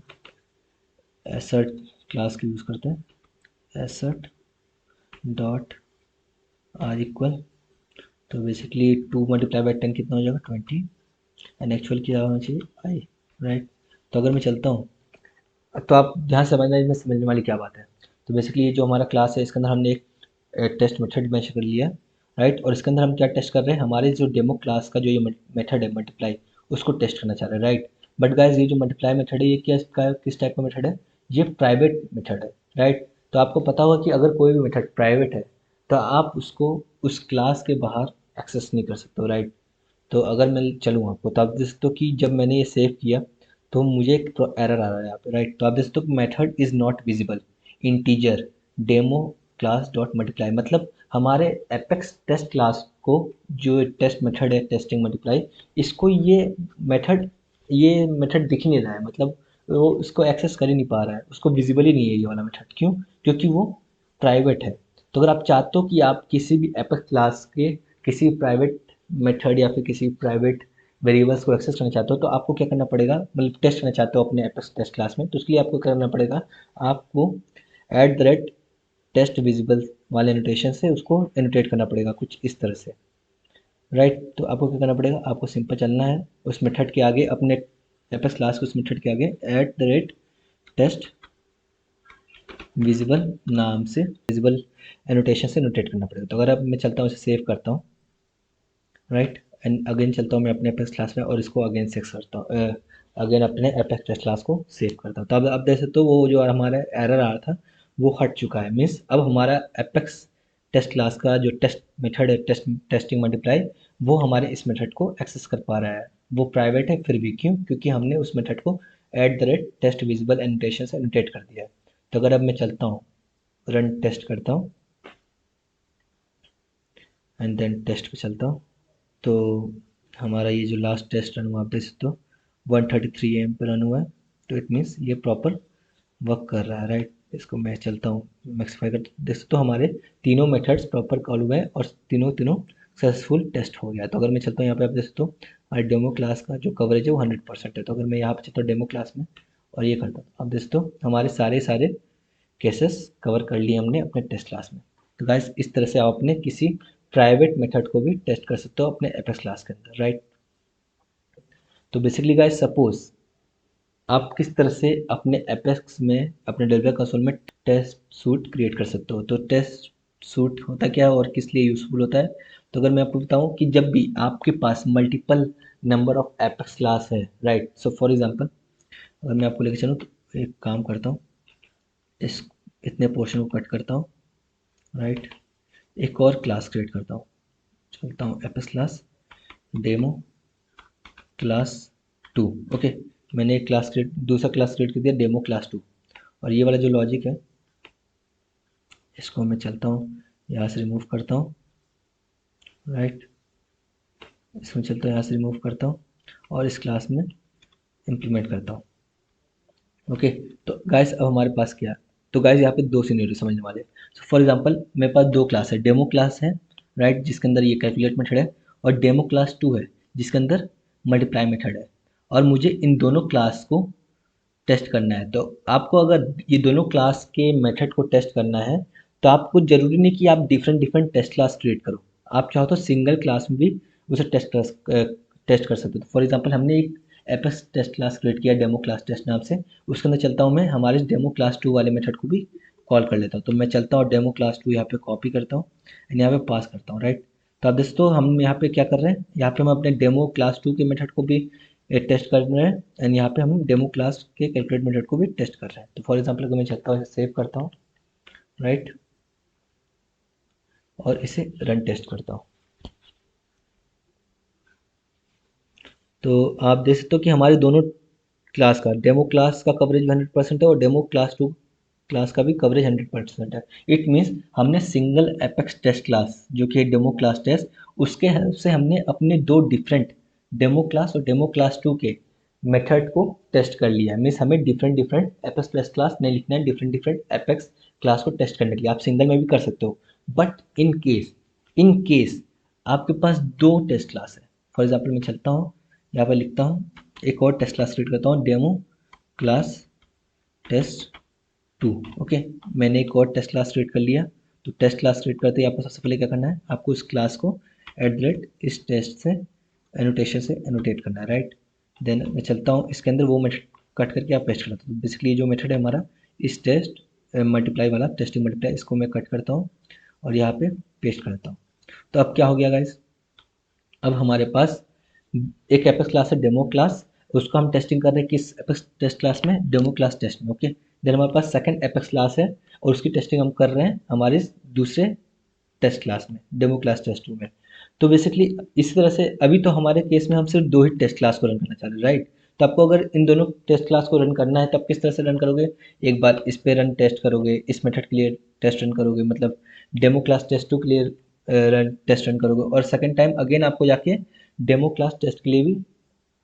एसर्ट क्लास की यूज़ करते हैं, एसर्ट डॉट आर इक्वल, तो बेसिकली 2 × 10 कितना हो जाएगा, 20, एंड एक्चुअल क्या होना चाहिए, आई, राइट। तो अगर मैं चलता हूँ, तो आप ध्यान से समझना, इसमें समझने वाली क्या बात है। तो बेसिकली ये जो हमारा क्लास है इसके अंदर हमने एक टेस्ट मेथड मेंशन कर लिया, राइट। और इसके अंदर हम क्या टेस्ट कर रहे हैं, हमारे जो डेमो क्लास का जो ये मेथड है मल्टीप्लाई, उसको टेस्ट करना चाह रहे हैं, राइट। बट गाइज ये जो मल्टीप्लाई मेथड है ये किस टाइप का मेथड है, ये प्राइवेट मेथड है, राइट। तो आपको पता होगा कि अगर कोई भी मेथड प्राइवेट है तो आप उसको उस क्लास के बाहर एक्सेस नहीं कर सकते हो, राइट। तो अगर मैं चलूँ आपको, तो आप देख सकते हो कि जब मैंने ये सेव किया तो मुझे एक एरर आ रहा है यहाँ पे, राइट। तो आप देख सकते हो method is not visible integer demo class dot multiply, मतलब हमारे एपेक्स टेस्ट क्लास को जो टेस्ट मेथड है टेस्टिंग मल्टीप्लाई, इसको ये मेथड दिख ही नहीं रहा है, मतलब वो उसको एक्सेस कर ही नहीं पा रहा है, उसको विजिबल ही नहीं है ये वाला मेथड। क्यों? क्योंकि वो प्राइवेट है। तो अगर आप चाहते हो कि आप किसी भी एपेक्स क्लास के किसी प्राइवेट मेथड या फिर किसी प्राइवेट वेरिएबल्स को एक्सेस करना चाहते हो, तो आपको क्या करना पड़ेगा, मतलब टेस्ट करना चाहते हो अपने एपेक्स टेस्ट क्लास में, तो उसके लिए आपको करना पड़ेगा, आपको at the rate test visible वाले एनोटेशन से उसको एनोटेट करना पड़ेगा कुछ इस तरह से, राइट। तो आपको क्या करना पड़ेगा, आपको सिंपल चलना है उस मेथड के आगे, अपने एपेक्स क्लास के उस मेथड के आगे at the rate test visible नाम से विजिबल एनोटेशन से एनोटेट करना पड़ेगा। तो अगर अब मैं चलता हूँ इसे सेव करता हूँ, राइट, एंड अगेन चलता हूँ मैं अपने एपेक्स क्लास में और इसको अगेन सेव करता हूँ, अगेन अपने एपेक्स टेस्ट क्लास को सेव करता हूँ। तो अब देख सकते हो वो जो हमारा एरर आ रहा था वो हट चुका है, मीन्स अब हमारा एपेक्स टेस्ट क्लास का जो टेस्ट मेथड है टेस्टिंग मल्टीप्लाई, वो हमारे इस मेथड को एक्सेस कर पा रहा है। वो प्राइवेट है फिर भी, क्यों? क्योंकि हमने उस मेथड को at the rate test visible annotation से एनोटेट कर दिया है। तो अगर अब मैं चलता हूँ, रन टेस्ट करता हूँ एंड देन टेस्ट पे चलता हूँ, तो हमारा ये जो लास्ट टेस्ट रन हुआ आप देख सकते हो 133 AM पे रन हुआ है। तो इट मीन्स ये प्रॉपर वर्क कर रहा है, राइट। इसको मैं चलता हूँ मैक्सिफाई कर, देख सकते हो हमारे तीनों मेथड्स प्रॉपर कॉल हुए हैं और तीनों तीनों सक्सेसफुल टेस्ट हो गया। तो अगर मैं चलता हूँ यहाँ पे आप देख सकते हो हमारे डेमो क्लास का जो कवरेज है वो 100% है। तो अगर मैं यहाँ पे चलता हूँ डेमो क्लास में और ये करता हूँ, आप देख सकते हो हमारे सारे सारे केसेस कवर कर लिए हमने अपने टेस्ट क्लास में। तो गाइस इस तरह से आप अपने किसी प्राइवेट मेथड को भी टेस्ट कर सकते हो अपने एपेक्स क्लास के अंदर, राइट। तो बेसिकली गाइस सपोज आप किस तरह से अपने एपेक्स में अपने डेवलपर कंसोल में टेस्ट सूट क्रिएट कर सकते हो। तो टेस्ट सूट होता क्या है और किस लिए यूज़फुल होता है। तो अगर मैं आपको बताऊं कि जब भी आपके पास multiple number of Apex class है, राइट, सो फॉर एग्जांपल अगर मैं आपको लेकर चलूँ तो एक काम करता हूँ, इस इतने पोर्शन को कट करता हूँ, राइट। एक और क्लास क्रिएट करता हूँ, चलता हूँ apps class demo class 2। Okay, मैंने एक क्लास क्रिएट दूसरा क्लास क्रिएट कर दिया डेमो क्लास 2। और ये वाला जो लॉजिक है इसको मैं चलता हूँ यहाँ से रिमूव करता हूँ, राइट। इसमें चलता हूँ यहाँ से रिमूव करता हूँ और इस क्लास में इम्प्लीमेंट करता हूँ। ओके, तो गाइस अब हमारे पास क्या है, तो गाइस यहाँ पे दो सिनेरियो समझने वाले। सो फॉर एग्जांपल मेरे पास दो क्लास है, डेमो क्लास है, राइट, जिसके अंदर ये कैलकुलेट मेथड है, और डेमो क्लास 2 है जिसके अंदर मल्टीप्लाई मेथड है। और मुझे इन दोनों क्लास को टेस्ट करना है। तो आपको अगर ये दोनों क्लास के मेथड को टेस्ट करना है तो आपको ज़रूरी नहीं कि आप different different test class create करो। आप चाहो तो सिंगल क्लास में भी उसे टेस्ट कर सकते हो। फॉर एग्जांपल हमने एक एपस टेस्ट क्लास क्रिएट किया डेमो क्लास टेस्ट नाम से, उसके अंदर चलता हूँ मैं हमारे डेमो क्लास 2 वाले मेथड को भी कॉल कर लेता हूँ। तो मैं चलता हूँ डेमो क्लास 2 यहाँ पे कॉपी करता हूँ एंड यहाँ पे पास करता हूँ, राइट। तो अब दोस्तों हम यहाँ पे क्या कर रहे हैं, यहाँ पे हम अपने डेमो क्लास 2 के मेथड को भी टेस्ट कर रहे हैं एंड यहाँ पे हम डेमो क्लास के कैलकुलेट मेथड को भी टेस्ट कर रहे हैं। तो फॉर एग्जांपल अगर मैं चाहता हूँ इसे सेव करता हूँ, राइट, और इसे रन टेस्ट करता हूँ, तो आप देख सकते हो कि हमारे दोनों क्लास का डेमो क्लास का कवरेज 100% है और डेमो क्लास 2 क्लास का भी कवरेज 100% है। इट मीन्स हमने सिंगल एपेक्स टेस्ट क्लास जो कि डेमो क्लास टेस्ट, उसके हेल्प से हमने अपने दो डिफरेंट डेमो क्लास और डेमो क्लास 2 के मेथड को टेस्ट कर लिया है। मीन्स हमें different different apex plus class नहीं लिखना है, डिफरेंट डिफरेंट एपेक्स क्लास को टेस्ट करने के लिए आप सिंगल में भी कर सकते हो। बट इन केस आपके पास दो टेस्ट क्लास है। फॉर एग्जाम्पल मैं चलता हूँ यहाँ पर लिखता हूँ एक और टेस्ट क्लास क्रिएट करता हूँ डेमो क्लास टेस्ट 2। ओके, मैंने एक और टेस्ट क्लास क्रिएट कर लिया। तो टेस्ट क्लास क्रिएट करते ही आपको सबसे पहले क्या करना है, आपको इस क्लास को at the rate is test से एनोटेशन से एनोटेट करना है, राइट। देन मैं चलता हूँ इसके अंदर वो मेथड कट करके आप पेस्ट कर देते हो। बेसिकली जो मेथड है हमारा इस टेस्ट मल्टीप्लाई वाला टेस्टिंग मल्टीप्लाई, इसको मैं कट करता हूँ और यहाँ पे पेस्ट कर देता हूँ। तो अब क्या हो गया गाइस, अब हमारे पास एक एपेक्स क्लास है डेमो क्लास, उसको हम टेस्टिंग कर रहे हैं किस एपेक्स टेस्ट क्लास में, डेमो क्लास टेस्ट में। ओके, देन हमारे पास सेकंड एपेक्स क्लास है और उसकी टेस्टिंग हम कर रहे हैं हमारे दूसरे टेस्ट क्लास में डेमो क्लास टेस्ट 2 में। तो बेसिकली इसी तरह से अभी तो हमारे केस में हम सिर्फ दो ही टेस्ट क्लास को रन करना चाह रहे हैं, राइट। तो आपको अगर इन दोनों टेस्ट क्लास को रन करना है तब किस तरह से रन करोगे, एक बार इस पे रन टेस्ट करोगे, इस मेथड के लिए टेस्ट रन करोगे, मतलब डेमो क्लास टेस्ट 2 के लिए रन टेस्ट रन करोगे, और सेकंड टाइम अगेन आपको जाके डेमो क्लास टेस्ट के लिए भी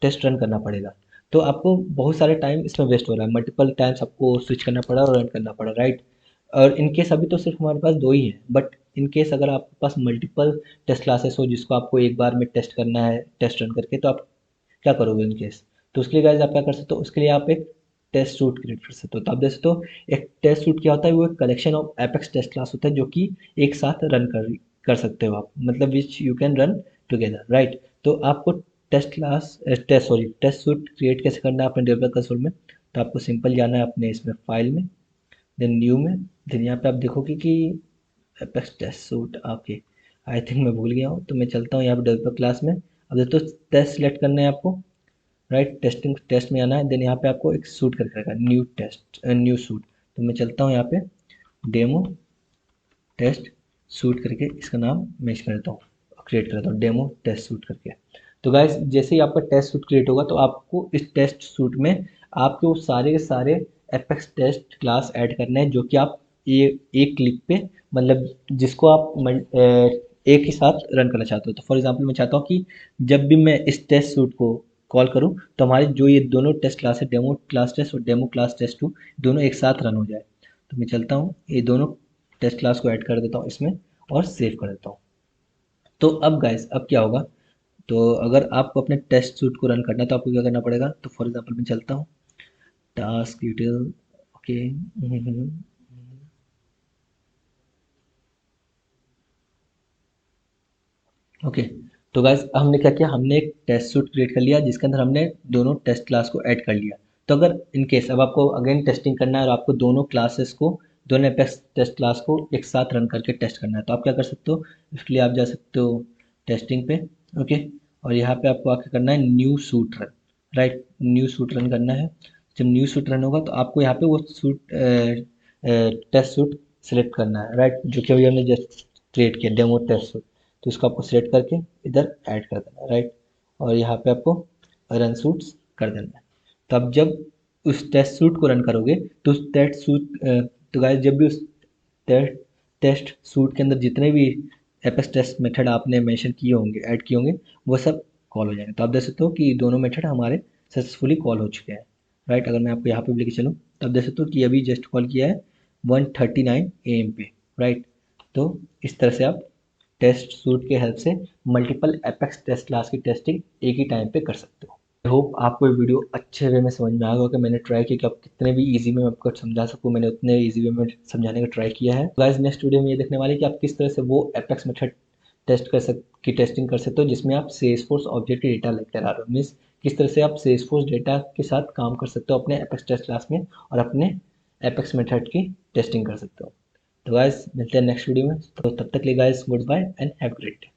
टेस्ट रन करना पड़ेगा। तो आपको बहुत सारे टाइम इसमें वेस्ट हो रहा है, मल्टीपल टाइम्स आपको स्विच करना पड़ा और रन करना पड़ा, राइट। और इन केस अभी तो सिर्फ हमारे पास दो ही है, बट इन केस अगर आपके पास मल्टीपल टेस्ट क्लासेस हो जिसको आपको एक बार में टेस्ट करना है टेस्ट रन करके, तो आप क्या करोगे इन केस। तो उसके लिए गाइज आप क्या कर सकते हो, उसके लिए आप एक टेस्ट सूट क्रिएट कर सकते हो। तो आप देख सकते हो एक टेस्ट सूट क्या होता है, वो एक collection of apex test class होता है जो कि एक साथ रन कर सकते हो आप, मतलब which you can run together, right. तो आपको टेस्ट सूट क्रिएट कैसे करना है अपने डेवलपर कंसोल में, तो आपको सिंपल जाना है अपने इसमें फाइल में, देन न्यू में, देन यहाँ पे आप देखोगे कि एपेक्स टेस्ट सूट आपके, आई थिंक मैं भूल गया हूँ, तो मैं चलता हूँ यहाँ पे डेवलपर क्लास में। अब दोस्तों टेस्ट सेलेक्ट करना है आपको, राइट, टेस्टिंग टेस्ट में आना है, देन यहाँ पे आपको एक सूट करके रखा है न्यू टेस्ट न्यू सूट। तो मैं चलता हूँ यहाँ पे डेमो टेस्ट सूट करके इसका नाम मैं कर देता हूँ, क्रिएट कर देता हूँ डेमो टेस्ट सूट करके। तो गाइस जैसे ही आपका टेस्ट सूट क्रिएट होगा तो आपको इस टेस्ट सूट में आपके वो सारे के सारे एपेक्स टेस्ट क्लास ऐड करने हैं जो कि आप ये एक क्लिक पे, मतलब जिसको आप एक ही साथ रन करना चाहते हो। तो फॉर एग्जांपल मैं चाहता हूँ कि जब भी मैं इस टेस्ट सूट को कॉल करूँ तो हमारे जो ये दोनों टेस्ट क्लास है डेमो क्लास टेस्ट और डेमो क्लास टेस्ट 2 दोनों एक साथ रन हो जाए। तो मैं चलता हूँ ये दोनों टेस्ट क्लास को ऐड कर देता हूँ इसमें और सेव कर देता हूँ। तो अब गाइस अब क्या होगा, तो अगर आपको अपने टेस्ट सूट को रन करना है तो आपको क्या करना पड़ेगा, तो फॉर एग्जांपल मैं चलता हूँ टास्क डिटेल, ओके, ओके। तो गाइस हमने क्या किया, हमने एक टेस्ट सूट क्रिएट कर लिया जिसके अंदर हमने दोनों टेस्ट क्लास को ऐड कर लिया। तो अगर इन केस अब आपको अगेन टेस्टिंग करना है और आपको दोनों क्लासेस को दोनों एपेक्स टेस्ट क्लास को एक साथ रन करके टेस्ट करना है तो आप क्या कर सकते हो, इसके लिए आप जा सकते हो टेस्टिंग पे, ओके, और यहाँ पे आपको आके करना है new suit run, right, new suit run करना है। जब न्यू सूट रन होगा तो आपको यहाँ पे वो सूट टेस्ट सूट सेलेक्ट करना है, राइट, जो कि अभी हमने जस्ट क्रिएट किया डेमो टेस्ट सूट। तो इसको आपको सिलेक्ट करके इधर ऐड कर देना है, राइट, और यहाँ पे आपको रन सूट्स कर देना है। तो अब जब उस टेस्ट सूट को रन करोगे तो उस टेस्ट सूट तो गाइस जब भी उस टेस्ट टेस्ट सूट के अंदर जितने भी एपेक्स टेस्ट मेथड आपने मेंशन किए होंगे, ऐड किए होंगे, वो सब कॉल हो जाएंगे। तो आप देख सकते हो कि दोनों मेथड हमारे सक्सेसफुली कॉल हो चुके हैं, राइट। अगर मैं आपको यहाँ पे भी लेके चलूँ तो आप देख सकते हो कि अभी जस्ट कॉल किया है 1:39 AM पे, राइट। तो इस तरह से आप टेस्ट सूट के हेल्प से मल्टीपल एपेक्स टेस्ट क्लास की टेस्टिंग एक ही टाइम पे कर सकते हो। आई होप आपको ये वीडियो अच्छे वे में समझ में आ गया कि मैंने ट्राई किया कि आप कितने भी इजी में आपको समझा सकूँ, मैंने उतने इजी वे में समझाने का ट्राई किया है। गाइस नेक्स्ट वीडियो में ये देखने वाले कि आप किस तरह से वो एपेक्स मेथड की टेस्टिंग कर सकते हो जिसमें आप सेल्सफोर्स ऑब्जेक्ट डेटा लेकर आ रहे हो, मीन्स किस तरह से आप सेल्सफोर्स डेटा के साथ काम कर सकते हो अपने एपेक्स टेस्ट क्लास में और अपने एपेक्स मेथड की टेस्टिंग कर सकते हो। तो गाइस मिलते हैं नेक्स्ट वीडियो में, तो तब तक के लिए guys good bye and have great day.